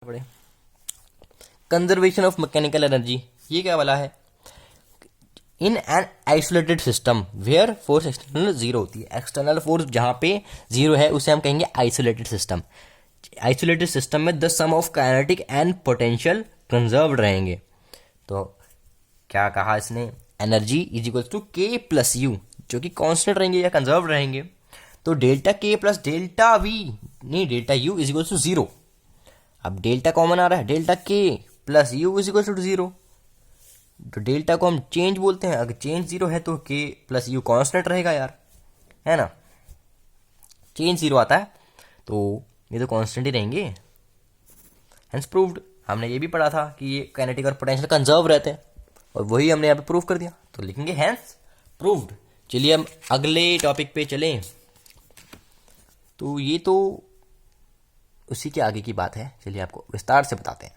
पड़े। Conservation of mechanical energy, ये क्या वाला है? In an isolated system where force external zero होती है। एक्सटर्नल फोर्स जहां पे जीरो है उसे हम कहेंगे आइसोलेटेड सिस्टम। आइसोलेटेड सिस्टम में the sum of kinetic and potential conserved रहेंगे। तो क्या कहा इसने? Energy is equal to K plus U, जो कि कांस्टेंट रहेंगे या कंजर्व रहेंगे। तो delta K plus delta V, नहीं delta U is equal to zero. अब डेल्टा कॉमन आ रहा है, delta K plus U is equal to zero. तो डेल्टा को हम चेंज बोलते हैं। अगर चेंज जीरो है तो के प्लस यू कांस्टेंट रहेगा यार, है ना। चेंज जीरो आता है तो ये तो कांस्टेंट ही रहेंगे। Hence proved. हमने ये भी पढ़ा था कि ये काइनेटिक और पोटेंशियल कंजर्व रहते हैं, और वही हमने यहाँ पे प्रूव कर दिया। तो लिखेंगे हेंस प्रूव्ड। चलिए हम अगले टॉपिक पे चलें। तो ये तो उसी के आगे की बात है, चलिए आपको विस्तार से बताते हैं।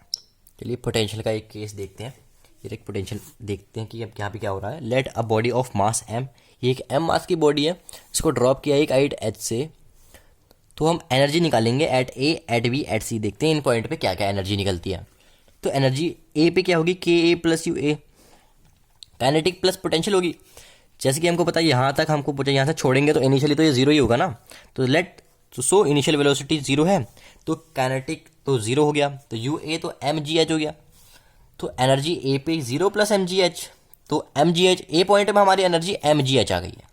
चलिए पोटेंशियल का एक केस देखते हैं। फिर एक पोटेंशियल देखते हैं कि अब यहाँ पे क्या हो रहा है। Let a body of mass M, ये एक एम मास की बॉडी है, इसको ड्रॉप किया एक हाइट एच से। तो हम एनर्जी निकालेंगे एट ए, एट बी, एट सी। देखते हैं इन पॉइंट पे क्या क्या एनर्जी निकलती है। तो एनर्जी ए पे क्या होगी? K A plus U A, kinetic plus potential होगी। जैसे कि हमको पता है यहाँ तक हमको पूछा, यहाँ से छोड़ेंगे तो इनिशियली तो ये जीरो ही होगा ना। तो let so initial velocity zero है, तो काइनेटिक तो जीरो हो गया, तो यू ए तो एम जी एच हो गया। तो एनर्जी ए पे zero plus M G h, तो m ji h A point में हमारी एनर्जी एम जी एच आ गई है।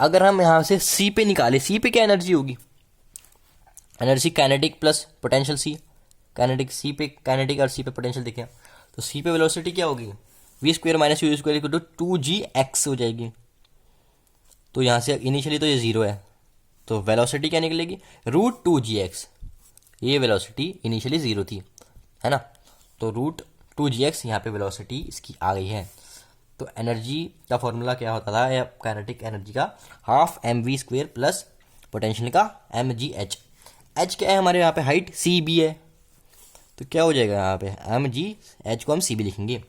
अगर हम यहाँ से सी पे निकाले, सी पे क्या एनर्जी होगी? एनर्जी काइनेटिक प्लस पोटेंशियल सी, काइनेटिक सी पे काइनेटिक और सी पे पोटेंशियल देखें तो सी पे वेलोसिटी क्या होगी? V square minus U square equal to two G X हो जाएगी। तो यहाँ से इनिशियली तो ये जीरो है, तो वेलोसिटी क्या निकलेगी? Root two G x. ये वेलोसिटी इनिशियली जीरो थी, है ना। तो रूट टू जी एक्स यहाँ पे वेलोसिटी इसकी आ गई है। तो एनर्जी का फॉर्मूला क्या होता था, या काइनेटिक एनर्जी का? Half M we square plus potential का एम जी एच। एच क्या है हमारे यहाँ पे? हाइट सी बी है, तो क्या हो जाएगा यहाँ पे? एम जी एच को हम सी बी लिखेंगे।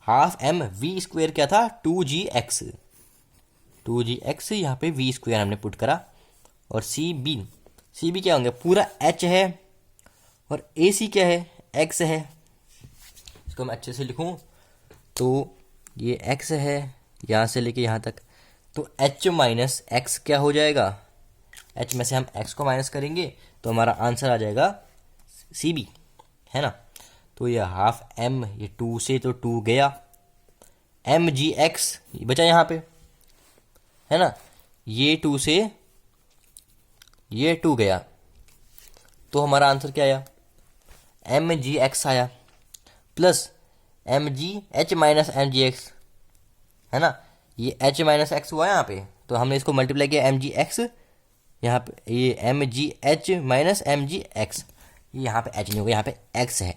हाफ एम वी स्क्वायर क्या था? Two G X, two G X यहाँ पे वी स्क्वायर हमने पुट करा। और सी बी क्या होंगे? पूरा एच है, और ए सी क्या है? एक्स है। इसको मैं अच्छे से लिखूं तो ये एक्स है यहाँ से लेके यहाँ तक, तो एच माइनस एक्स क्या हो जाएगा? एच में से हम एक्स को माइनस करेंगे तो हमारा आंसर आ जाएगा सी बी, है ना। तो ये हाफ एम, ये टू से तो टू गया, एम जी एक्स बचा यहाँ पे, है ना। ये टू से ये टू गया, तो हमारा आंसर क्या आया? एम जी एक्स आया, plus M G H minus M G X, है ना। ये एच माइनस एक्स हुआ यहाँ पे, तो हमने इसको मल्टीप्लाई किया एम जी एक्स, यहाँ पे ये एम जी H minus M G X, यहाँ पे एच नहीं होगा, यहाँ पे एक्स है।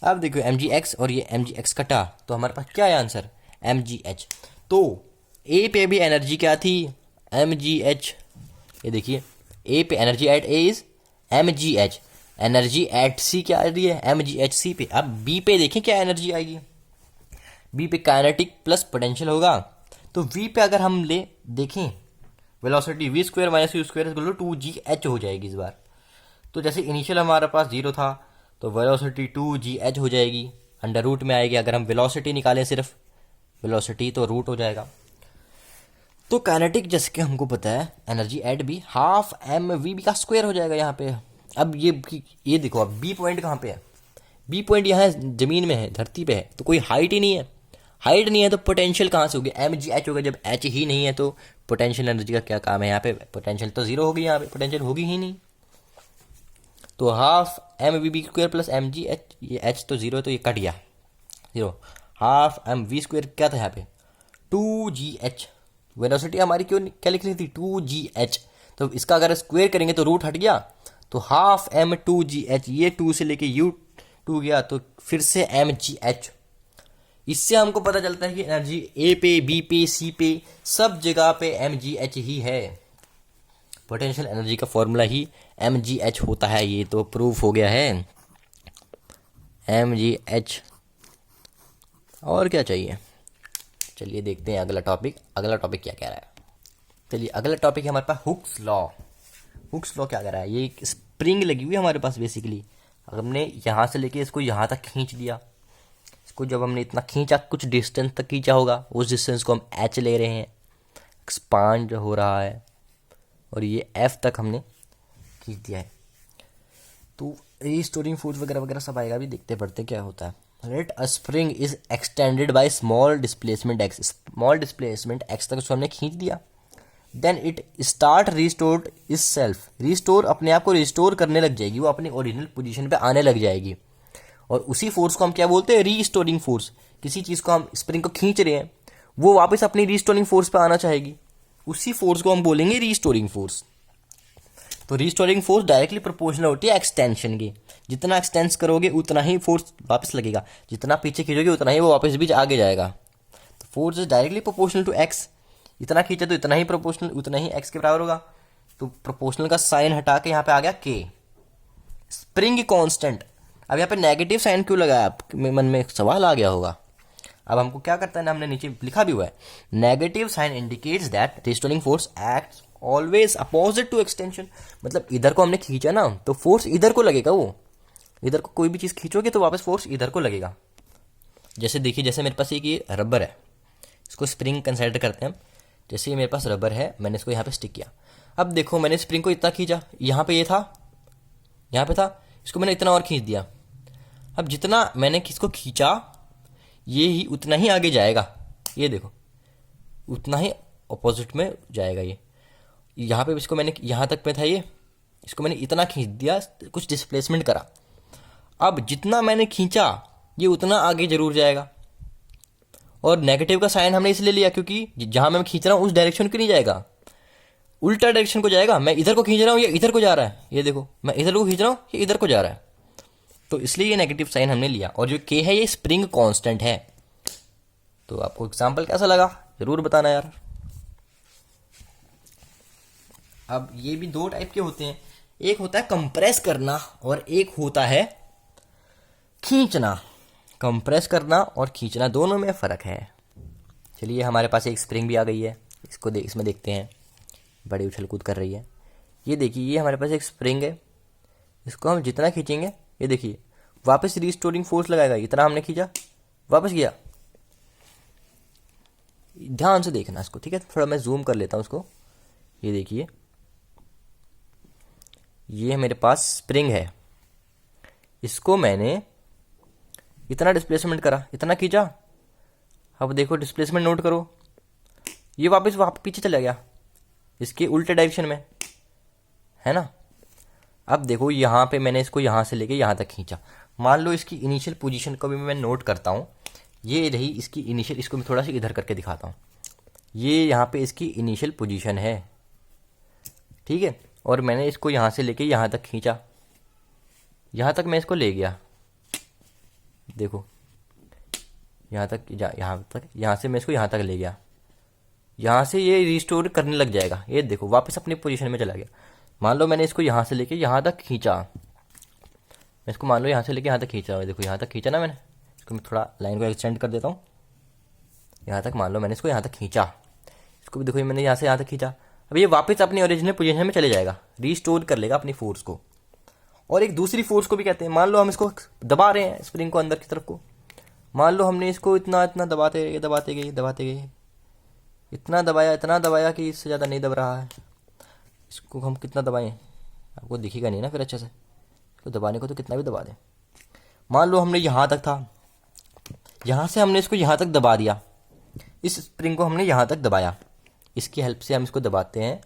अब देखो एम जी एक्स और ये एम जी एक्स कटा, तो हमारे पास क्या है आंसर? M G h. तो ए पे भी एनर्जी क्या थी? एम जी एच। ये देखिए ए पे energy at A is m ji h, energy at C क्या आ रही है? एम जी एच सी पे। अब बी पे देखें क्या एनर्जी आएगी? बी पे काइनेटिक प्लस पोटेंशियल होगा। तो वी पे अगर हम ले देखें velocity, V square minus U square equal to two ji H हो जाएगी इस बार। तो जैसे इनिशियल हमारे पास जीरो था, तो वेलोसिटी टू जी एच हो जाएगी, अंडर रूट में आएगी। अगर हम वेलोसिटी निकालें सिर्फ वेलोसिटी, तो रूट हो जाएगा। तो काइनेटिक जैसे कि हमको पता है energy at B half M we B का स्क्वायर हो जाएगा यहाँ पे। अब ये देखो, अब बी पॉइंट कहाँ पे है? बी पॉइंट यहाँ जमीन में है, धरती पे है, तो कोई हाइट ही नहीं है। हाइट नहीं है तो पोटेंशियल कहाँ से होगी? एम जी एच होगा। जब एच ही नहीं है तो पोटेंशियल एनर्जी का क्या काम है यहाँ पे? पोटेंशियल तो जीरो होगी, यहाँ पे पोटेंशियल होगी ही नहीं। तो half M we b square plus M G h, ये एच तो जीरो है तो ये कट गया zero. Half M we square क्या था यहाँ पे? To ji H. वेलोसिटी हमारी क्या लिख रही थी? टू जी एच। तो इसका अगर स्क्वायर करेंगे तो रूट हट गया, तो हाफ एम टू जी एच, ये टू से लेके यू टू गया, तो फिर से एम जी एच। इससे हमको पता चलता है कि एनर्जी ए पे, बी पे, सी पे, सब जगह पे एम जी एच ही है। पोटेंशियल एनर्जी का फॉर्मूला ही एम जी एच होता है, ये तो प्रूफ हो गया है। एम जी एच। और क्या चाहिए? चलिए देखते हैं अगला टॉपिक। अगला टॉपिक क्या कह रहा है? चलिए अगला टॉपिक है हमारे पास हुक्स लॉ। हुक्स लॉ क्या कह रहा है? ये एक स्प्रिंग लगी हुई है हमारे पास बेसिकली। हमने यहाँ से लेके इसको यहाँ तक खींच दिया। इसको जब हमने इतना खींचा, कुछ डिस्टेंस तक खींचा होगा, उस डिस्टेंस को हम एच ले रहे हैं, एक्सपांड हो रहा है, और ये एफ तक हमने खींच दिया है। तो रीस्टोरिंग फोर्स वगैरह वगैरह सब आएगा, भी देखते पढ़ते क्या होता है। Let a spring is extended by small displacement x, small displacement x तक उसको हमने खींच दिया। Then it start restored is self, restore अपने आप को रिस्टोर करने लग जाएगी, वो अपनी ओरिजिनल पोजीशन पे आने लग जाएगी। और उसी फोर्स को हम क्या बोलते हैं, रीस्टोरिंग फोर्स। किसी चीज़ को हम स्प्रिंग को खींच रहे हैं, वो वापस अपनी रीस्टोरिंग फोर्स पे आना चाहेगी, उसी फोर्स को हम बोलेंगे रीस्टोरिंग फोर्स। तो रीस्टोरिंग फोर्स डायरेक्टली प्रोपोर्शनल होती है एक्सटेंशन की। जितना एक्सटेंस करोगे उतना ही फोर्स वापस लगेगा, जितना पीछे खींचोगे उतना ही वो वापस भी आगे जाएगा। तो force is directly proportional to x, इतना खींचा तो इतना ही प्रोपोर्शनल, उतना ही एक्स के बराबर होगा। तो प्रोपोर्शनल का साइन हटा के यहाँ पे आ गया के। स्प्रिंग कांस्टेंट, अब यहाँ पे नेगेटिव साइन क्यों लगाया, आपके मन में एक सवाल आ गया होगा। अब हमको क्या करता है ना, हमने नीचे लिखा भी हुआ है, negative sign indicates that restoring force acts always opposite to extension. मतलब इधर को हमने खींचा ना तो फोर्स इधर को लगेगा, वो इधर को कोई भी चीज़ खींचोगे तो वापस फोर्स इधर को लगेगा। जैसे देखिए, जैसे मेरे पास एक ये रबर है, इसको स्प्रिंग कंसिडर करते हैं हम। जैसे ये मेरे पास रबर है, मैंने इसको यहाँ पे स्टिक किया। अब देखो मैंने स्प्रिंग को इतना खींचा, यहाँ पे ये था, यहाँ पे था, इसको मैंने इतना और खींच दिया। अब जितना मैंने इसको खींचा ये ही उतना ही आगे जाएगा, ये देखो उतना ही अपोजिट में जाएगा। ये यहाँ पे इसको मैंने यहाँ तक पे था ये, इसको मैंने इतना खींच दिया, कुछ डिस्प्लेसमेंट करा। अब जितना मैंने खींचा ये उतना आगे जरूर जाएगा। और नेगेटिव का साइन हमने इसलिए लिया क्योंकि जहां मैं खींच रहा हूं उस डायरेक्शन को नहीं जाएगा, उल्टा डायरेक्शन को जाएगा। मैं इधर को खींच रहा हूं, ये इधर को जा रहा है, ये देखो मैं इधर को खींच रहा हूं, ये इधर को जा रहा है। तो इसलिए ये नेगेटिव साइन हमने लिया। और जो के है ये स्प्रिंग कांस्टेंट है। तो आपको एग्जांपल कैसा लगा जरूर बताना यार। अब ये भी दो टाइप के होते हैं, एक होता है कंप्रेस करना और एक होता है खींचना। कंप्रेस करना और खींचना दोनों में फ़र्क है। चलिए हमारे पास एक स्प्रिंग भी आ गई है, इसको इसमें देखते हैं, बड़ी उछल कूद कर रही है। ये देखिए ये हमारे पास एक स्प्रिंग है, इसको हम जितना खींचेंगे ये देखिए वापस रिस्टोरिंग फोर्स लगाएगा। इतना हमने खींचा वापस गया। ध्यान से देखना इसको, ठीक है। थोड़ा मैं जूम कर लेता हूँ उसको। ये देखिए ये मेरे पास स्प्रिंग है, इसको मैंने इतना डिस्प्लेसमेंट करा, इतना खींचा। अब देखो डिस्प्लेसमेंट नोट करो, ये वापस वहाँ पीछे चला गया इसके उल्टे डायरेक्शन में, है ना। अब देखो यहाँ पे मैंने इसको यहाँ से लेके यहाँ तक खींचा। मान लो इसकी इनिशियल पोजीशन को भी मैं नोट करता हूँ। ये रही इसकी इनिशियल, इसको मैं थोड़ा सा इधर करके दिखाता हूँ। ये यहाँ पे इसकी इनिशियल पोजीशन है, ठीक है। और मैंने इसको यहाँ से लेके यहाँ तक खींचा, यहाँ तक मैं इसको ले गया। देखो यहाँ तक, यहाँ से मैं इसको यहाँ तक ले गया। यहाँ से ये रिस्टोर करने लग जाएगा। ये देखो वापस अपनी पोजीशन में चला गया। मान लो मैंने इसको यहाँ से लेके यहाँ तक खींचा, मैं इसको मान लो यहाँ से लेके यहाँ तक खींचा। देखो यहाँ तक खींचा ना मैंने, इसको मैं थोड़ा लाइन को एक्सटेंड कर देता हूँ। यहाँ तक मान लो मैंने इसको यहाँ तक खींचा, इसको भी देखो ये मैंने यहाँ से यहाँ तक खींचा। अब ये वापस अपनी ओरिजिनल पोजीशन में चले जाएगा, रीस्टोर कर लेगा अपनी फोर्स को। और एक दूसरी फोर्स को भी कहते हैं। मान लो हम इसको दबा रहे हैं स्प्रिंग को अंदर की तरफ को, मान लो हमने इसको इतना इतना दबाते गए, इतना दबाया कि इससे ज़्यादा नहीं दब रहा है। इसको हम कितना दबाएं आपको दिखेगा नहीं ना फिर अच्छे से, इसको दबाने को तो कितना भी दबा दें। मान लो हमने यहाँ तक था, यहाँ से हमने इसको यहाँ तक दबा दिया, इस स्प्रिंग को हमने यहाँ तक दबाया, इसकी हेल्प से हम इसको दबाते हैं।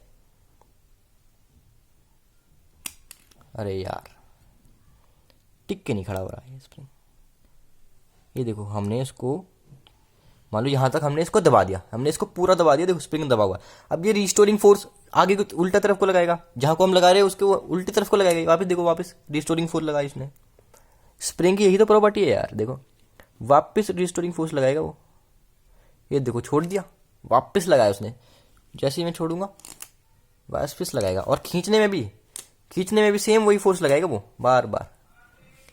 अरे यार टिक के नहीं खड़ा हो रहा है ये स्प्रिंग। ये देखो हमने इसको मान लो यहाँ तक हमने इसको दबा दिया, हमने इसको पूरा दबा दिया, देखो स्प्रिंग दबा हुआ। अब ये रिस्टोरिंग फोर्स आगे उल्टा तरफ को लगाएगा, जहाँ को हम लगा रहे हैं उसके उल्टी तरफ को लगाएगा। वापस देखो वापस रिस्टोरिंग फोर्स लगाई इसने। स्प्रिंग की यही तो प्रॉपर्टी है यार, देखो वापस रिस्टोरिंग फोर्स लगाएगा वो। ये देखो छोड़ दिया, वापस लगाया उसने, जैसे ही मैं छोड़ूंगा वापस लगाएगा। और खींचने में भी सेम वही फोर्स लगाएगा वो बार बार।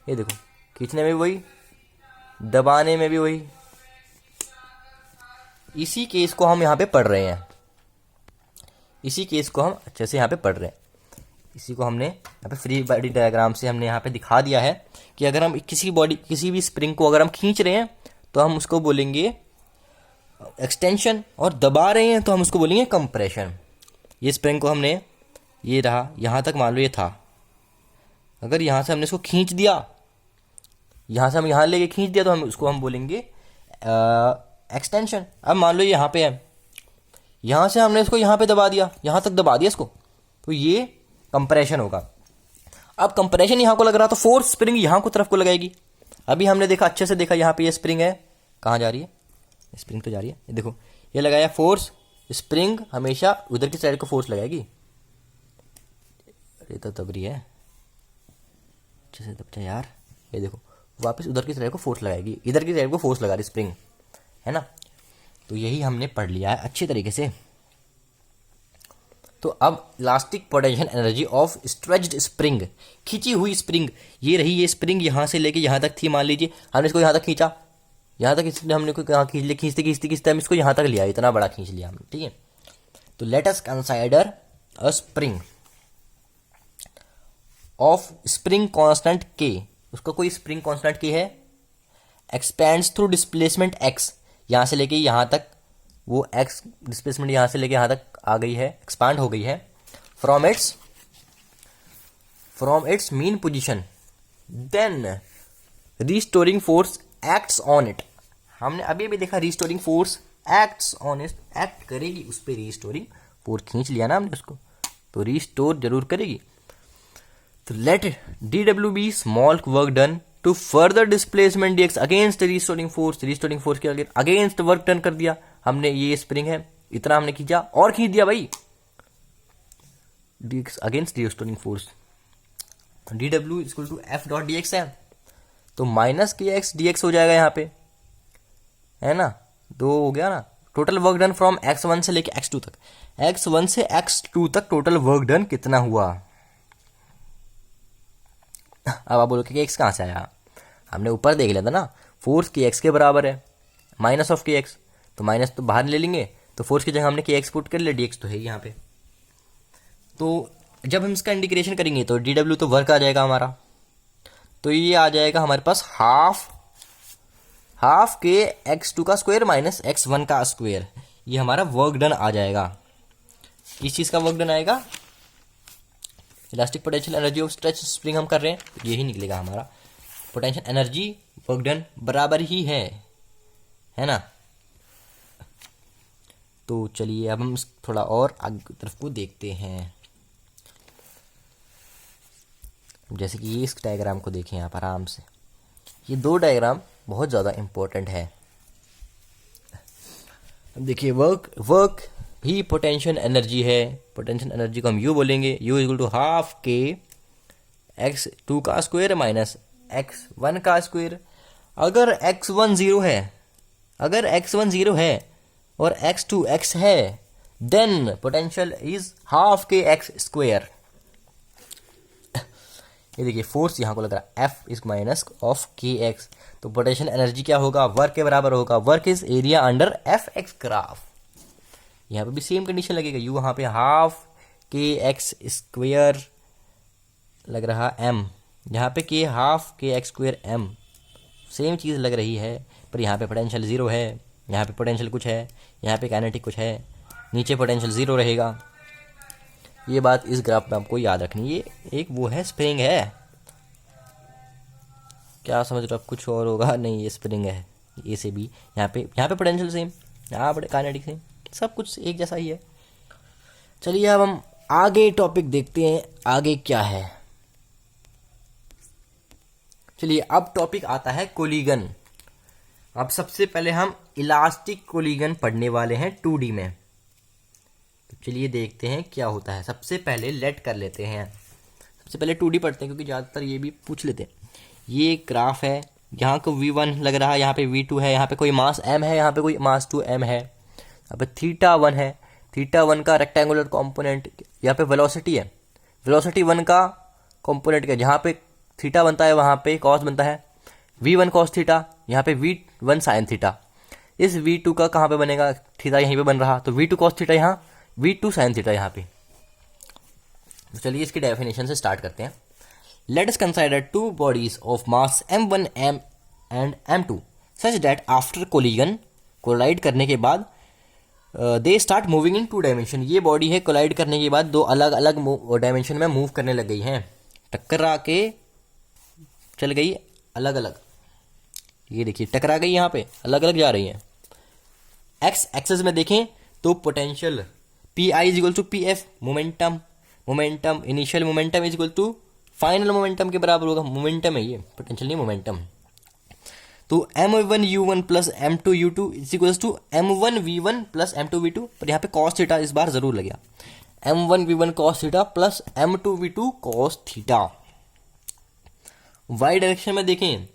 ये देखो खींचने में भी वही, दबाने में भी वही। इसी केस को हम यहाँ पे पढ़ रहे हैं, इसी केस को हम अच्छे से यहाँ पे पढ़ रहे हैं। इसी को हमने यहाँ पे फ्री बॉडी डायग्राम से हमने यहाँ पे दिखा दिया है कि अगर हम किसी भी स्प्रिंग को अगर हम खींच रहे हैं तो हम उसको बोलेंगे एक्सटेंशन, और दबा रहे हैं तो हम उसको बोलेंगे कंप्रेशन। ये स्प्रिंग को हमने, ये रहा यहाँ तक, मान लो ये था, अगर यहाँ से हमने इसको खींच दिया, यहाँ से हम यहाँ लेके खींच दिया, तो हम उसको हम बोलेंगे एक्सटेंशन। अब मान लो ये यहाँ पे है, यहाँ से हमने इसको यहाँ पे दबा दिया, यहाँ तक दबा दिया इसको, तो ये कंप्रेशन होगा। अब कंप्रेशन यहाँ को लग रहा तो फोर्स स्प्रिंग यहाँ को तरफ को लगाएगी। अभी हमने देखा, अच्छे से देखा, यहाँ पे ये स्प्रिंग है, कहाँ जा रही है, स्प्रिंग तो जा रही है, ये देखो, ये लगाया फोर्स, स्प्रिंग हमेशा उधर की साइड को फोर्स लगाएगी। अरे तो दब रही है, अच्छे से दब जा यार, ये देखो वापस उधर की साइड को फोर्स लगाएगी, इधर की साइड को फोर्स लगा रही स्प्रिंग, है ना। तो यही हमने पढ़ लिया है अच्छी तरीके से। तो अब elastic potential energy of stretched spring, खींची हुई स्प्रिंग, ये रही, ये स्प्रिंग यहाँ से लेके यहाँ तक थी, मान लीजिए हमने इसको यहाँ तक खींचा, यहाँ तक इसने हमने को कहाँ खींच लिया, खींचते खींचते खींचते हम इसको यहाँ तक लिया, इतना बड़ा खींच लिया हमने, ठीक है। तो late us consider a spring of spring constant के, उसका कोई स्प्रिंग कांस्टेंट के है, एक्सपेंड्स थ्रू डिस्प्लेसमेंट एक्स, यहाँ से लेके यहाँ तक, वो एक्स डिस्प्लेसमेंट यहाँ से लेके यहाँ तक आ गई है, एक्सपांड हो गई है, from its mean position, then restoring force acts on it. हमने अभी भी देखा restoring force acts on it, act करेगी उस पर रिस्टोरिंग फोर्स, खींच लिया ना हमने उसको, तो रिस्टोर जरूर करेगी। तो let DW be small work done to further displacement DX against restoring force, restoring force के अगेंस्ट वर्क डन कर दिया हमने, ये स्प्रिंग है, इतना हमने खींचा और खींच दिया भाई, DX against restoring force, DW equal to F dot DX है, तो माइनस KX DX हो जाएगा यहाँ पे, है ना, 2 हो गया ना। Total work done from X1 से लेके X2 तक, X1 से X2 तक टोटल वर्क डन कितना हुआ। अब आप बोलो कि KX कहाँ से आया, हमने ऊपर देख लिया था ना, फोर्स KX के बराबर है, माइनस ऑफ KX, तो माइनस तो बाहर ले लेंगे, तो फोर्स की जगह हमने KX पुट कर लिया, DX तो है यहाँ पे। तो जब हम इसका इंटीग्रेशन करेंगे तो DW तो वर्क आ जाएगा हमारा, तो ये आ जाएगा हमारे पास हाफ के X2 का स्क्वायर माइनस X1 का स्क्वायर, ये हमारा वर्क डन आ जाएगा। किस चीज़ का वर्क डन आएगा, elastic potential energy of stretch spring हम कर रहे हैं, तो यही निकलेगा हमारा पोटेंशियल एनर्जी वर्क डन बराबर ही है ना। तो चलिए अब हम थोड़ा और आगे की तरफ को देखते हैं, जैसे कि ये इस डायग्राम को देखें आप आराम से, ये 2 डायग्राम बहुत ज़्यादा इम्पोर्टेंट है। अब देखिए वर्क भी पोटेंशियल एनर्जी है, पोटेंशियल एनर्जी को हम यू बोलेंगे, यू इक्वल टू हाफ के X2 का स्क्वायर माइनस X1 का स्क्वायर। अगर X1 0 है और X2 X है, देन पोटेंशियल इज हाफ के X स्क्वायर। ये देखिए फोर्स यहाँ को लग रहा है F is minus of KX, तो पोटेंशियल एनर्जी क्या होगा, वर्क के बराबर होगा, work is area under FX graph. यहाँ पे भी सेम कंडीशन लगेगा, यू यहाँ पे हाफ KX स्क्वायर लग रहा M, यहाँ पे K half KX square M, same चीज़ लग रही है, पर यहाँ पे पोटेंशियल 0 है, यहाँ पे पोटेंशियल कुछ है, यहाँ पे काइनेटिक कुछ है, नीचे पोटेंशियल 0 रहेगा। ये बात इस ग्राफ में आपको याद रखनी, ये एक वो है स्प्रिंग है, क्या समझ रहे हो आप, कुछ और होगा नहीं, ये स्प्रिंग है, ए से बी, यहाँ पे पोटेंशियल सेम, यहाँ पे काइनेटिक सेम, सब कुछ एक जैसा ही है। चलिए अब हम आगे टॉपिक देखते हैं, आगे क्या है। चलिए अब टॉपिक आता है कोलिगन। अब सबसे पहले हम इलास्टिक कोलिगन पढ़ने वाले हैं 2D में, तो चलिए देखते हैं क्या होता है। सबसे पहले लेट कर लेते हैं, सबसे पहले 2D पढ़ते हैं क्योंकि ज़्यादातर ये भी पूछ लेते हैं। ये ग्राफ है, यहाँ को V1 लग रहा है, यहाँ पे V2 है, यहाँ पे कोई मास M है, यहाँ पे कोई मास 2M है, यहाँ पे θ1 है, θ1 का रेक्टेंगुलर कंपोनेंट, यहाँ पे वेलोसिटी है, वेलोसिटी 1 का कंपोनेंट का, जहाँ पे थीटा बनता है वहाँ पे कॉस बनता है, V1 cos थीटा, यहाँ पे V1 sin थीटा। इस V2 का कहाँ पे बनेगा, थीटा यहीं पे बन रहा, तो V2 cos थीटा यहाँ, V2 sin थीटा यहाँ पे। तो चलिए इसकी डेफिनेशन से स्टार्ट करते हैं। Let us consider two bodies of mass m1 m and m2 such that after collision, collide करने के बाद they start moving in two dimension. ये बॉडी है, कोलाइड करने के बाद दो अलग अलग डायमेंशन में मूव करने लग गई हैं, टकरा के चल गई अलग अलग। ये देखिए टकरा गई, यहाँ पे अलग अलग जा रही हैं। एक्स एक्सेस में देखें तो potential p i is equal to p f, momentum initial momentum is equal to final momentum के बराबर होगा। मोमेंटम है ये, पोटेंशियल नहीं मोमेंटम। तो m1u1 plus m2u2 is equal to m1v1 plus m2v2, पर यहाँ पे cos थीटा इस बार जरूर लग गया। m1v1 cos theta plus m2v2 cos theta. y direction में देखें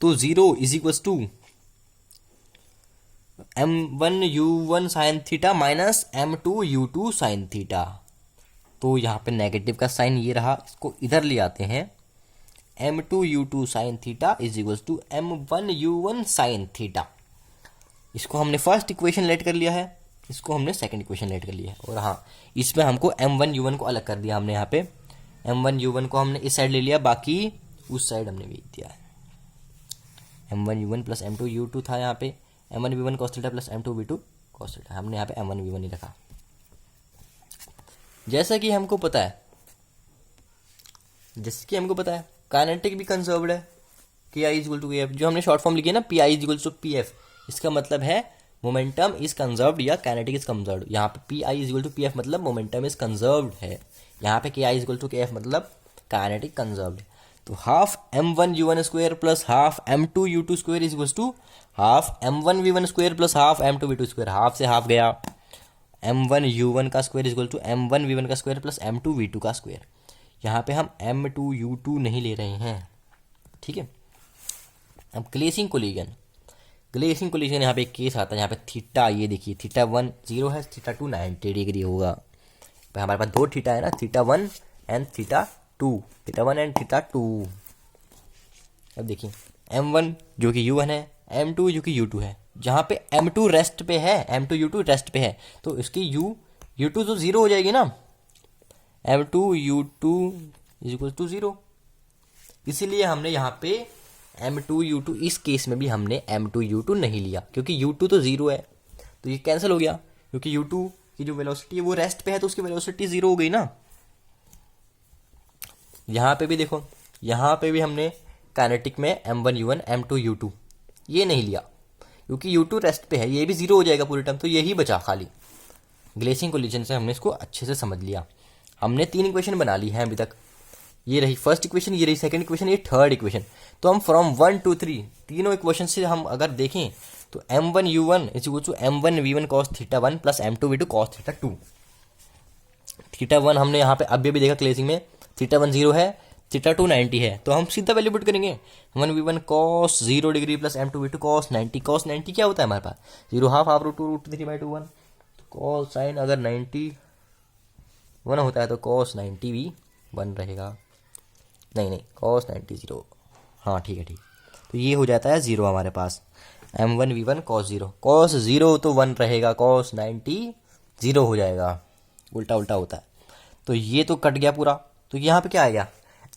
तो 0 is equal to m1u1 sine theta minus m2u2 sine theta. तो यहाँ पे नेगेटिव का साइन ये रहा, इसको इधर ले आते हैं। m2u2 sine theta is equal to m1u1 sine theta. इसको हमने फर्स्ट इक्वेशन लेट कर लिया है, इसको हमने सेकंड इक्वेशन लेट कर लिया है। और हाँ, इसमें हमको m1u1 को अलग कर दिया हमने। यहाँ पे m1u1 को हमने इस साइड ले लिया, बाकी उस साइड हमने भेज दिया है। m1u1 प्लस m2u2 था, यहाँ पे m1v1 cos theta plus m2v2 cos theta, हमने यहाँ पे m1v1 ही रखा। जैसा कि हमको पता है काइनेटिक भी कंजर्व्ड है, कि i is equal to f, जो हमने शॉर्ट फॉर्म लिखी है ना, p i is equal to p f, इसका मतलब है मोमेंटम इज कंजर्व्ड या काइनेटिक इज कंजर्व्ड। यहाँ पे p i is equal to p f मतलब मोमेंटम इज कंजर्व्ड है, यहाँ पे k i is equal to k f मतलब काइनेटिक कंजर्व्ड है। तो half m1u1 square plus half m2u2 square is equal to half m1v1 square plus half m2v2 square. Half से half गया, m1u1 का square is equal to m1v1 का square plus m2v2 का square. यहाँ पे हम m2u2 नहीं ले रहे हैं, ठीक है। अब ग्लेसिंग कोलिजन यहाँ पे एक केस आता है, यहाँ पे थीटा, ये देखिए थीटा 1 0 है, थीटा 2 90 डिग्री होगा। तो हमारे पास दो थीटा है ना, theta 1 and theta 2, theta 1 and theta 2। अब देखिए m1 जो कि u1 है, m2 जो कि u2 है। जहाँ पे m2 रेस्ट पे है, m2u2 रेस्ट पे है, तो इसकी u2 तो 0 हो जाएगी ना, m2u2 इज इक्वल टू 0। इसीलिए हमने यहाँ पे m2u2, इस केस में भी हमने m2u2 नहीं लिया, क्योंकि u2 तो 0 है, तो ये कैंसिल हो गया। क्योंकि u2 की जो वेलोसिटी है वो रेस्ट पे है, तो उसकी वेलोसिटी 0 हो गई ना। यहाँ पे भी देखो, यहाँ पे भी हमने काइनेटिक में m1u1 m2u2 ये नहीं लिया, क्योंकि u2 रेस्ट पे है, ये भी 0 हो जाएगा पूरे टाइम, तो यही बचा खाली। ग्लेसिंग कोलिजन से हमने इसको अच्छे से समझ लिया। हमने 3 इक्वेशन बना ली हैं अभी तक। ये रही फर्स्ट इक्वेशन, ये रही सेकंड इक्वेशन, ये थर्ड इक्वेशन। तो हम फ्रॉम 1 to 3 तीनों इक्वेशन से हम अगर देखें तो m1u1 is equal to m1v1 cos theta 1 plus m2v2 cos theta 2। Theta 1 हमने यहाँ पे अभी भी देखा ग्लेसिंग में, थीटा 1 0 है, थीटा 2 90 है, तो हम सीधा वैल्यू पुट करेंगे। 1v1 cos 0 degree plus m2v2 cos 90। cos 90 क्या होता है हमारे पास, 0 half half root 2 root 3/2 1। cos sine अगर 90 1 होता है तो cos 90 भी 1 रहेगा, नहीं cos 90 0, हाँ ठीक है। तो ये हो जाता है 0 हमारे पास, m1v1 cos 0, cos 0 तो 1 रहेगा, cos 90 0 हो जाएगा, उल्टा होता है। तो ये तो कट गया पूरा। तो यहाँ पे क्या आएगा,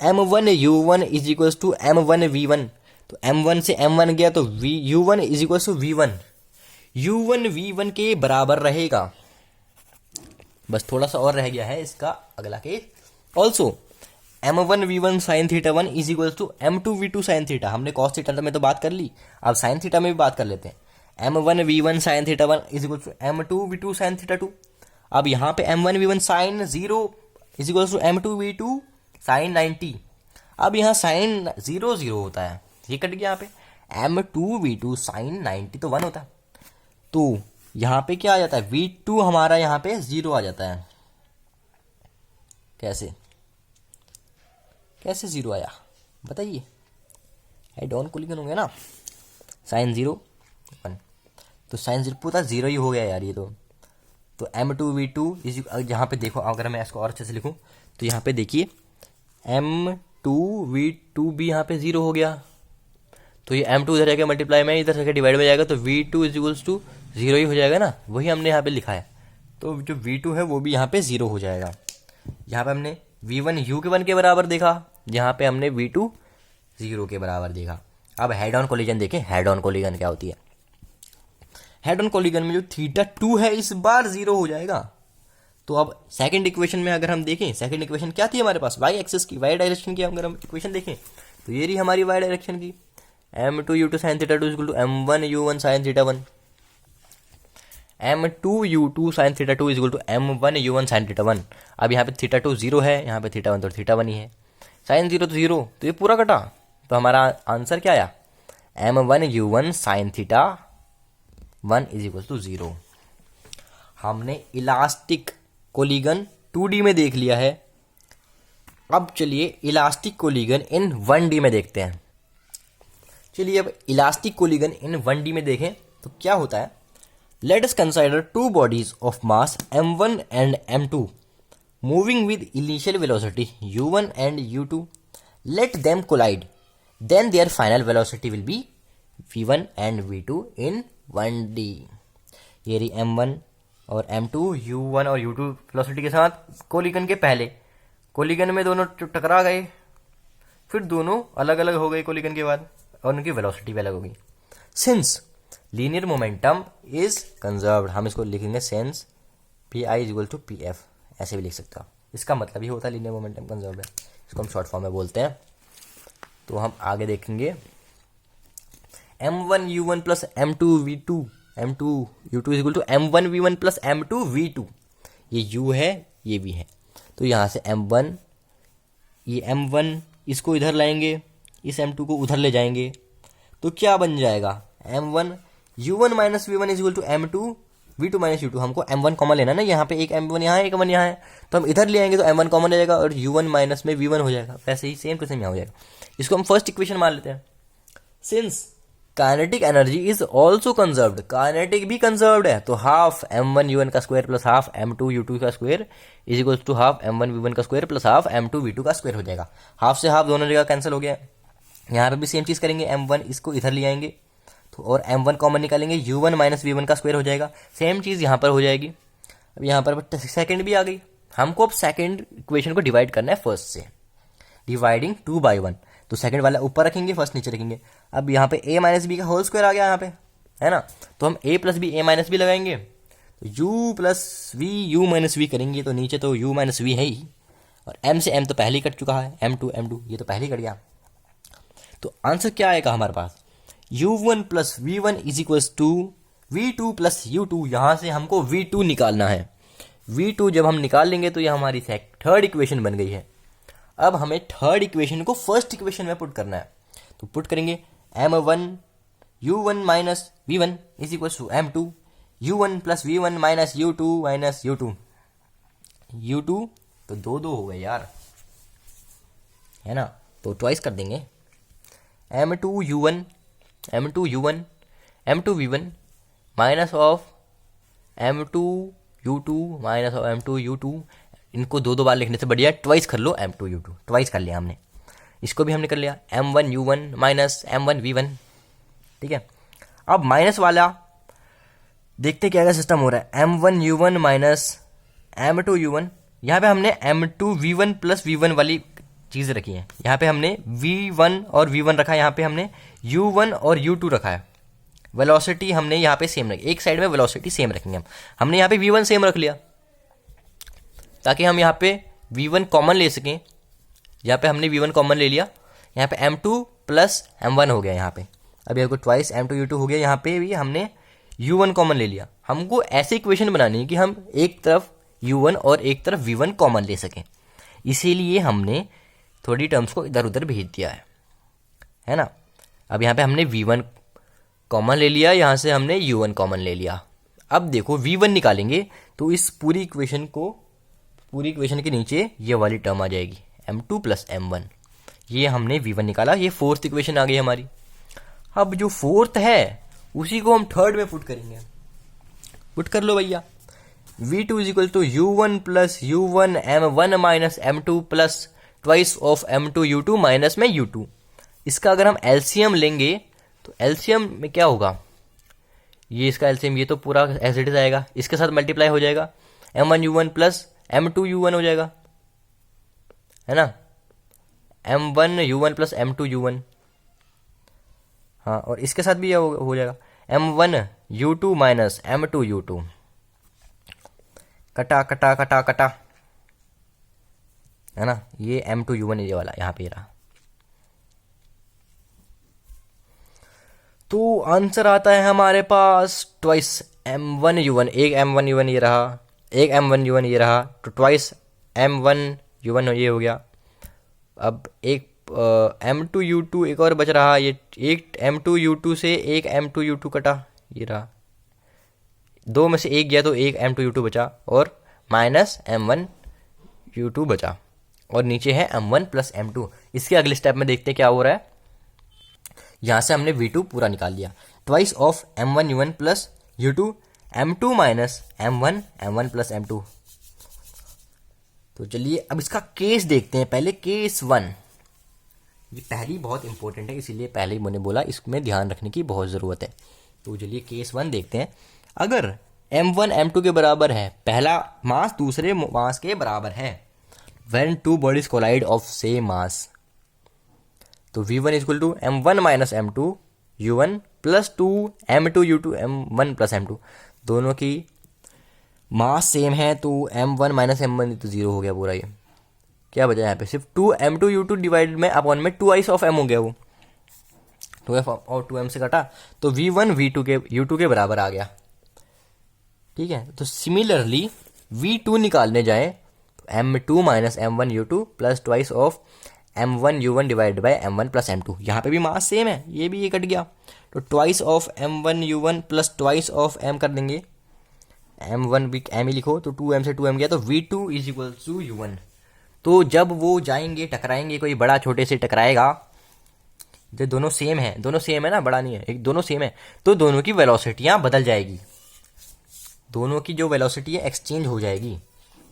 m1u1 is equal to m1v1, तो m1 से m1 गया तो u1 is equal to v1, u1 v1 के बराबर रहेगा। बस थोड़ा सा और रह गया है इसका अगला case. Also m1v1 sine theta 1 is equal to m2v2 sine theta. हमने cos थीटा में तो बात कर ली, अब साइन थीटा में भी बात कर लेते हैं। m1v1 sine theta 1 is equal to m2v2 sine theta 2। अब यहाँ पे m1v1 sine 0 is equal to m2v2 sine 90। अब यहाँ साइन 0 0 होता है, ये कट गया। यहाँ पे m2v2 साइन 90 तो 1 होता है, तो यहाँ पे क्या आ जाता है, v2 हमारा यहाँ पे 0 आ जाता है। कैसे 0 आया बताइए, हेड ऑन कोलिजन होंगे ना, साइन 0 1, तो साइन 0 पूरा 0 ही हो गया यार ये तो m2v2 इज, यहाँ पे देखो अगर मैं इसको और अच्छे से लिखूँ तो यहाँ पे देखिए m2v2 भी यहाँ पे 0 हो गया, तो ये m2 इधर जाके मल्टीप्लाई में इधर जाके डिवाइड में जाएगा, तो v2 इज इक्वल्स टू 0 ही हो जाएगा ना, वही हमने यहाँ पे लिखा है। तो जो v2 है वो भी यहाँ पे 0 हो जाएगा। यहाँ पे हमने V1 U1 के बराबर देखा, जहाँ पे हमने V2 0 के बराबर देखा। अब हेड ऑन कोलिजन देखें, हेड ऑन कोलिजन क्या होती है। हेड ऑन कोलिजन में जो θ2 है इस बार 0 हो जाएगा। तो अब सेकंड इक्वेशन में अगर हम देखें, सेकंड इक्वेशन क्या थी हमारे पास, वाई एक्सिस की, वाई डायरेक्शन की अगर हम इक्वेशन देखें तो ये रही हमारी वाई डायरेक्शन की, m2u2 sin θ2 equal to m1u1 sin θ1, m2u2 sin θ2 equal to m1u1 sin θ1। अब यहाँ पे θ2 0 है, यहाँ पे θ1 तो θ1 ही है, sin 0 तो 0, तो ये पूरा कटा। तो हमारा आंसर क्या आया, m1u1 sin θ1 is equal to 0। हमने इलास्टिक कोलिगन 2D में देख लिया है। अब चलिए इलास्टिक कोलिगन इन 1D में देखते हैं। चलिए अब इलास्टिक कोलिगन इन 1D में देखें तो क्या होता है। Let us consider two bodies of mass m1 and m2 moving with initial velocity u1 and u2। Let them collide, then their final velocity will be v1 and v2 in 1D। ये रही m1 और m2 u1 और u2 velocity के साथ कोलिगन के पहले, कोलिगन में दोनों टकरा गए, फिर दोनों अलग अलग हो गए कोलिगन के बाद, और उनकी वेलोसिटी भी अलग होगी। Since linear momentum is conserved, हम इसको लिखेंगे since p i is equal to p f, ऐसे भी लिख सकता हूँ। इसका मतलब ये होता है लीनियर मोमेंटम कंजर्व्ड है, इसको हम शॉर्ट फॉर्म में बोलते हैं। तो हम आगे देखेंगे m1 u1 plus m2 v2, m2 u2 is equal to m1 v1 plus m2 v2। ये u है, ये भी है, तो यहाँ से m1, ये m1 इसको इधर लाएंगे, इस m2 को उधर ले जाएंगे, तो क्या बन जाएगा m1 u1 minus v1 is equal to m2 v2 minus u2। हमको m1 कॉमन लेना ना, यहाँ पे एक m1 यहाँ है, एक m1 यहाँ है, तो हम इधर ले आएंगे तो m1 कॉमन ले जाएगा और u1 माइनस में v1 हो जाएगा। वैसे ही सेम टू सेम यहाँ हो जाएगा। इसको हम फर्स्ट इक्वेशन मान लेते हैं। Since kinetic energy is also conserved, kinetic भी कंजर्व्ड है, तो हाफ m1 u1 का square plus half m2 u2 का square is equal to half m1 v1 का square plus half m2 v2 का स्क्वायर हो जाएगा। हाफ से हाफ दोनों जगह कैंसिल हो गया। यहाँ पे भी सेम चीज़ करेंगे, m1 इसको इधर ले आएंगे तो और m1 कॉमन निकालेंगे, u1 माइनस v1 का स्क्वायर हो जाएगा। सेम चीज़ यहाँ पर हो जाएगी। अब यहाँ पर सेकंड भी आ गई। हमको अब सेकंड इक्वेशन को डिवाइड करना है फर्स्ट से, डिवाइडिंग 2 by 1, तो सेकंड वाला ऊपर रखेंगे, फर्स्ट नीचे रखेंगे। अब यहाँ पे a माइनस बी का होल स्क्वायर आ गया यहाँ पे, है ना, तो हम a plus b, a minus b लगाएंगे, तो u plus v, u minus v करेंगे, तो नीचे तो u माइनस वी है ही, और m से m तो पहले ही कट चुका है, m2 ये तो पहले ही कट गया। तो आंसर क्या आएगा हमारे पास, u1 plus v1 is equals to v2 plus u2। यहाँ से हमको v2 निकालना है। v2 जब हम निकाल लेंगे तो यह हमारी थर्ड इक्वेशन बन गई है। अब हमें थर्ड इक्वेशन को फर्स्ट इक्वेशन में पुट करना है, तो पुट करेंगे m1 u1 minus v1 is equals to m2 u1 plus v1 minus u2 u2 तो दो हो गए यार, है ना, तो ट्वाइस कर देंगे m2 u1 m2 v1 minus of m2 u2 minus of m2 u2। इनको दो बार लिखने से बढ़िया ट्वाइस कर लो, m2 u2 ट्वाइस कर लिया हमने। इसको भी हमने कर लिया m1 u1 minus m1 v1, ठीक है। अब माइनस वाला देखते क्या सिस्टम हो रहा है, m1 u1 minus m2 u1। यहाँ पे हमने m2 v1 प्लस v1 वाली चीज़ रखी है, यहाँ पे हमने v1 और v1 रखा है, यहाँ पे हमने u1 और u2 रखा है। वेलोसिटी हमने यहाँ पे सेम रखी, एक साइड में वेलोसिटी सेम रखेंगे हमने यहाँ पे v1 सेम रख लिया ताकि हम यहाँ पे v1 कॉमन ले सकें। यहाँ पे हमने v1 कॉमन ले लिया, यहाँ पे m2 प्लस m1 हो गया यहाँ पे। अब यहाँ को ट्वाइस m2 u2 हो गया, यहाँ पे भी हमने u1 कॉमन ले लिया। हमको ऐसी इक्वेशन बनानी है कि हम एक तरफ u1 और एक तरफ v1 कॉमन ले सकें, इसीलिए हमने थोड़ी टर्म्स को इधर उधर भेज दिया है ना। अब यहाँ पे हमने v1 कॉमन ले लिया, यहाँ से हमने u1 कॉमन ले लिया। अब देखो v1 निकालेंगे तो इस पूरी इक्वेशन के नीचे ये वाली टर्म आ जाएगी m2 प्लस m1। ये हमने v1 निकाला, ये फोर्थ इक्वेशन आ गई हमारी। अब जो फोर्थ है उसी को हम थर्ड में पुट करेंगे, पुट कर लो भैया। v2 is equal to u1 plus u1 m1 minus m2 plus twice of m2 u2 minus में u2। इसका अगर हम एलसीएम लेंगे तो एलसीएम में क्या होगा, ये इसका एलसीएम, ये तो पूरा एज इट इज आएगा, इसके साथ मल्टीप्लाई हो जाएगा, m1 u1 plus m2 u1 हो जाएगा, है ना, m1u1 प्लस m2u1, हाँ, और इसके साथ भी ये हो जाएगा m1u2 माइनस m2u2, कटा कटा कटा कटा, है ना, ये m2u1 ये वाला यहाँ पे रहा। तो आंसर आता है हमारे पास ट्वाइस m1u1, एक m1u1 ये रहा, एक m1u1 ये रहा, तो ट्वाइस m1u1 ये हो गया। अब एक m2u2 एक और बच रहा, ये एक m2u2 से एक m2u2 कटा, ये रहा, दो में से एक गया तो एक m2u2 बचा और माइनस m1u2 बचा, और नीचे है m1 प्लस m2। इसके अगले स्टेप में देखते हैं क्या हो रहा है। यहाँ से हमने v2 पूरा निकाल लिया, twice of m1u1 plus u2 m2 minus m1 plus m2। तो चलिए अब इसका केस देखते हैं। पहले केस 1, ये पहली बहुत इंपॉर्टेंट है, इसीलिए पहले ही मैंने बोला इसमें ध्यान रखने की बहुत ज़रूरत है। तो चलिए केस 1 देखते हैं। अगर m1 m2 के बराबर है, पहला मास दूसरे मास के बराबर है, when two bodies collide of same mass, तो v1 equal to m1 minus m2 u1 plus 2 m2 u2 m1 plus m2, दोनों की मास सेम है, तो m1 माइनस m1 तो जीरो हो गया पूरा। ये क्या बचा यहाँ पे, सिर्फ 2 m2 u2 डिवाइड में अपॉन में 2 ऑफ m हो गया, वो 2f और 2m से कटा, तो v1 v2 के u2 के बराबर आ गया। ठीक है, तो सिमिलरली v2 निकालने जाए तो m2 minus m1 u2 plus twice of m1 u1 divide by m1 plus m2, यहाँ पे भी मास सेम है, ये भी ये कट गया, तो twice of m1 u1 plus twice of m कर देंगे, m1 भी m ही लिखो, तो 2m से 2m गया, तो v2 is equal to u1। तो जब वो जाएंगे टकराएंगे, कोई बड़ा छोटे से टकराएगा, जो दोनों सेम है ना, बड़ा नहीं है, एक दोनों सेम है, तो दोनों की वेलोसिटियाँ बदल जाएगी, दोनों की जो वेलोसिटी है एक्सचेंज हो जाएगी।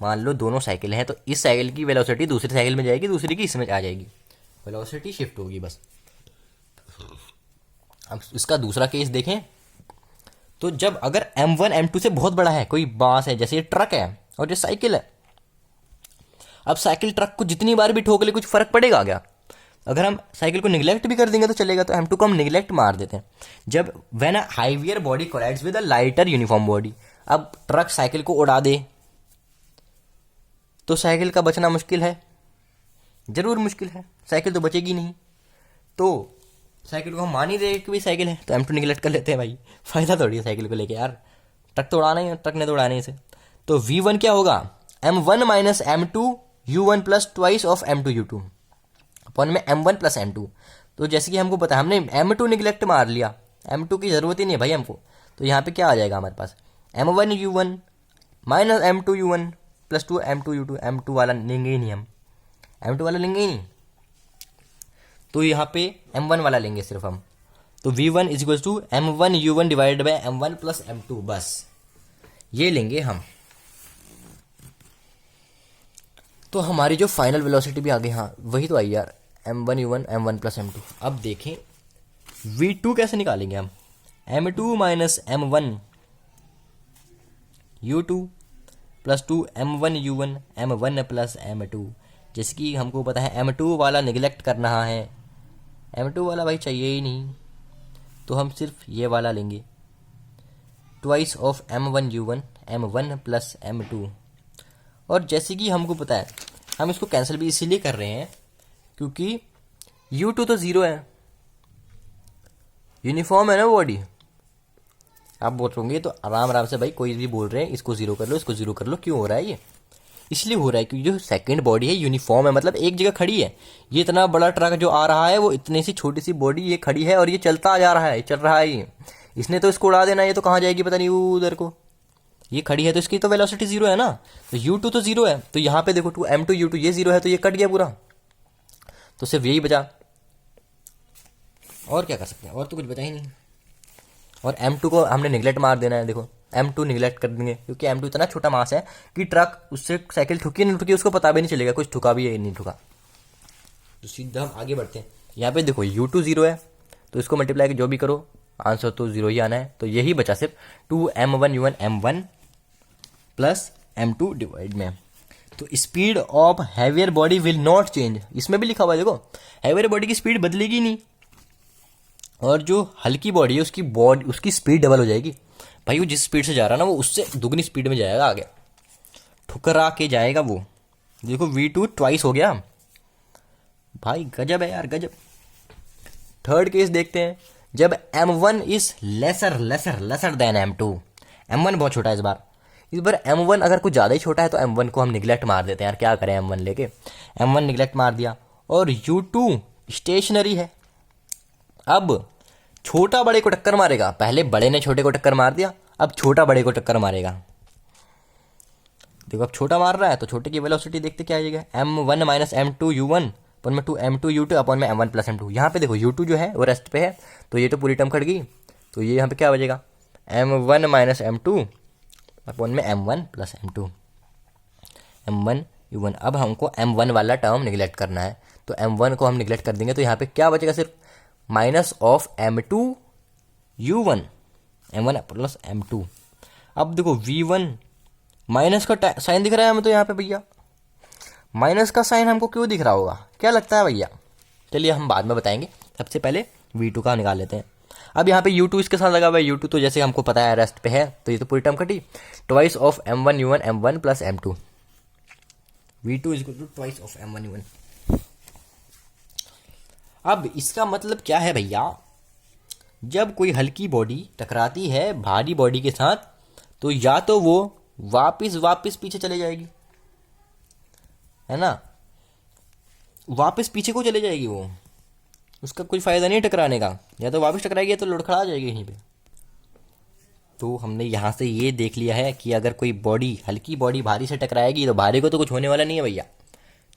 मान लो दोनों साइकिल हैं, तो इस साइकिल की वेलोसिटी दूसरी साइकिल में जाएगी, दूसरी की इसमें आ जाएगी, वेलोसिटी शिफ्ट होगी बस। अब इसका दूसरा केस देखें, तो जब अगर m1 m2 से बहुत बड़ा है, कोई बांस है, जैसे ये ट्रक है और ये साइकिल है, अब साइकिल ट्रक को जितनी बार भी ठोक ले कुछ फर्क पड़ेगा क्या? अगर हम साइकिल को निगलेक्ट भी कर देंगे तो चलेगा, तो m2 को हम निगलेक्ट मार देते हैं। जब when a heavier body collides with a lighter uniform body, अब ट्रक साइकिल को उड़ा दे तो साइकिल का बचना मुश्किल है, जरूर मुश्किल है, साइकिल तो बचेगी नहीं, तो साइकिल को हम मान ही रहे कि भाई साइकिल है, तो m2 निगलेक्ट कर लेते हैं भाई, फायदा थोड़ी है साइकिल को लेके यार, ट्रक तो उड़ाना ही है, ट्रक ने तो उड़ाने ही से। तो v1 क्या होगा, m1 minus m2 u1 plus twice of m2 u2 अपन में m1 प्लस m2। तो जैसे कि हमको पता है, हमने m2 निगलेक्ट मार लिया, m2 की जरूरत ही नहीं है भाई हमको, तो यहाँ पे क्या आ जाएगा हमारे पास, m1 u1 minus m2 u1 plus 2 m2 u2, m2 वाला लेंगे ही नहीं हम, m2 वाला लेंगे ही नहीं, तो यहाँ पे m1 वाला लेंगे सिर्फ हम, तो v1 is equal to m1 u1 divided by m1 plus m2, बस ये लेंगे हम। तो हमारी जो फाइनल वेलोसिटी भी आ गई, हाँ वही तो आई यार, m1 u1 m1 plus m2। अब देखें v2 कैसे निकालेंगे हम, m2 minus m1 u2 plus 2 m1 u1 m1 plus m2। जैसे कि हमको पता है m2 वाला निगलेक्ट करना है, m2 वाला भाई चाहिए ही नहीं, तो हम सिर्फ ये वाला लेंगे, twice of m1 u1 m1 plus m2। और जैसे कि हमको पता है, हम इसको कैंसिल भी इसीलिए कर रहे हैं क्योंकि u2 तो ज़ीरो है, यूनिफॉर्म है ना बॉडी। आप बोलोगे तो आराम आराम से भाई, कोई भी बोल रहे हैं इसको ज़ीरो कर लो, इसको ज़ीरो कर लो, क्यों हो रहा है ये, इसलिए हो रहा है क्योंकि जो सेकंड बॉडी है यूनिफॉर्म है, मतलब एक जगह खड़ी है। ये इतना बड़ा ट्रक जो आ रहा है वो इतनी सी छोटी सी बॉडी ये खड़ी है और ये चलता जा रहा है, चल रहा है ये, इसने तो इसको उड़ा देना, ये तो कहाँ जाएगी पता नहीं उधर को, ये खड़ी है तो इसकी तो वेलोसिटी जीरो है ना, तो u2 तो जीरो है, तो यहाँ पे देखो 2 m2 u2 ये जीरो है, तो ये कट गया पूरा, तो सिर्फ यही बचा, और क्या कर सकते हैं, और तो कुछ बचा ही नहीं। और m2 को हमने निगलेक्ट मार देना है, देखो m2 निगलेक्ट कर देंगे क्योंकि m2 इतना छोटा मास है कि ट्रक उससे साइकिल ठुकी नहीं ठुकी उसको पता भी नहीं चलेगा, कुछ ठुका भी है नहीं ठुका। तो सीधा हम आगे बढ़ते हैं, यहाँ पे देखो u2 जीरो है, तो इसको मल्टीप्लाई जो भी करो आंसर तो जीरो ही आना है, तो यही बचा सिर्फ 2 m1 u1 m1 plus m2 divide में। तो speed of heavier body will not change, इसमें भी लिखा हुआ है देखो, हैवियर बॉडी की स्पीड बदलेगी नहीं, और जो हल्की बॉडी है उसकी स्पीड डबल हो जाएगी। भाई वो जिस स्पीड से जा रहा है ना वो उससे दुगनी स्पीड में जाएगा आगे, ठुकरा के जाएगा वो। देखो V2 ट्वाइस हो गया भाई, गजब है यार गजब। थर्ड केस देखते हैं, जब M1 is lesser than M2। M1 बहुत छोटा है इस बार M1 अगर कुछ ज़्यादा ही छोटा है तो M1 को हम निगलेक्ट मार देते हैं यार, क्या करें M1 लेके, M1 निगलेक्ट मार दिया। और U2 स्टेशनरी है। अब छोटा बड़े को टक्कर मारेगा, पहले बड़े ने छोटे को टक्कर मार दिया, अब छोटा बड़े को टक्कर मारेगा। देखो अब छोटा मार रहा है तो छोटे की वेलोसिटी देखते क्या आ जाएगा, M1 माइनस M2 U1 अपन में 2 M2 U2 अपन में M1 प्लस M2। यहाँ पे देखो U2 जो है वो रेस्ट पे है तो ये तो पूरी टर्म कट गई, तो ये यहाँ पे क्या बचेगा M1 माइनस M2 अपन में M1 plus M2 M1 U1। अब हमको M1 वाला टर्म निगलेक्ट करना है, तो M1 को हम निगलेक्ट कर देंगे तो यहाँ पे क्या बचेगा, सिर्फ minus of M2 U1 M1 plus M2। अब देखो V1 माइनस का साइन दिख रहा है हमें तो यहाँ पे भैया, माइनस का साइन हमको क्यों दिख रहा होगा, क्या लगता है भैया, चलिए हम बाद में बताएंगे, सबसे पहले V2 का निकाल लेते हैं। अब यहाँ पे U2 इसके साथ लगा हुआ है, U2 तो जैसे हमको पता है रेस्ट पे है तो ये तो पूरी टर्म कटी, twice of M1 U1 M1 plus M2, V2 is equal to twice of M1 U1। अब इसका मतलब क्या है भैया, जब कोई हल्की बॉडी टकराती है भारी बॉडी के साथ तो या तो वो वापिस पीछे चले जाएगी, है ना, वापस पीछे को चले जाएगी वो, उसका कोई फायदा नहीं टकराने का, या तो वापस टकराएगी या तो लुढ़खड़ा जाएगी यहीं पे। तो हमने यहाँ से ये देख लिया है कि अगर कोई बॉडी हल्की बॉडी भारी से टकराएगी तो भारी को तो कुछ होने वाला नहीं है भैया,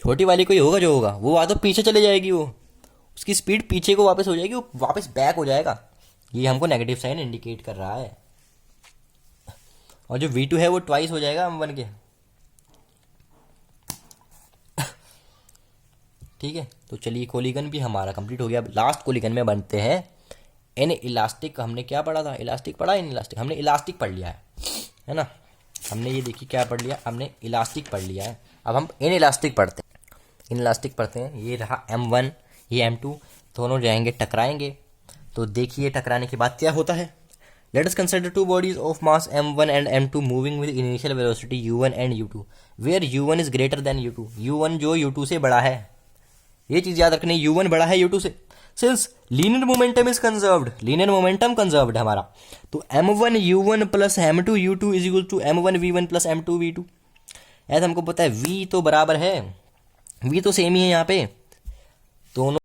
छोटी वाली को ही होगा जो होगा, वो तो पीछे चले जाएगी, वो उसकी स्पीड पीछे को वापस हो जाएगी, वो वापस बैक हो जाएगा, ये हमको नेगेटिव साइन इंडिकेट कर रहा है। और जो V2 है वो ट्वाइस हो जाएगा M1 के, ठीक है। तो चलिए कोलिगन भी हमारा कंप्लीट हो गया। लास्ट कोलिगन में बनते हैं इन इलास्टिक। हमने क्या पढ़ा था, इलास्टिक पढ़ा, इन इलास्टिक हमने इलास्टिक पढ़ लिया है ना, हमने ये देखिए क्या पढ़ लिया, हमने इलास्टिक पढ़ लिया है। अब हम इन इलास्टिक पढ़ते हैं, इन इलास्टिक पढ़ते हैं। ये रहा M1 ये M2 दोनों जाएंगे टकराएंगे, तो देखिए टकराने के बाद क्या होता है। Let us consider two bodies of mass M1 and M2 moving with initial velocity U1 and U2 where U1 is greater than U2। U1 जो U2 से बड़ा है, ये चीज याद रखनी, U1 बड़ा है U2 से। Since linear momentum is conserved, linear momentum conserved है हमारा, तो M1 U1 plus M2 U2 is equal to M1 V1 plus M2 V2। ऐसा हमको पता है V तो बराबर है, V तो सेम ही है यहाँ पे दोनों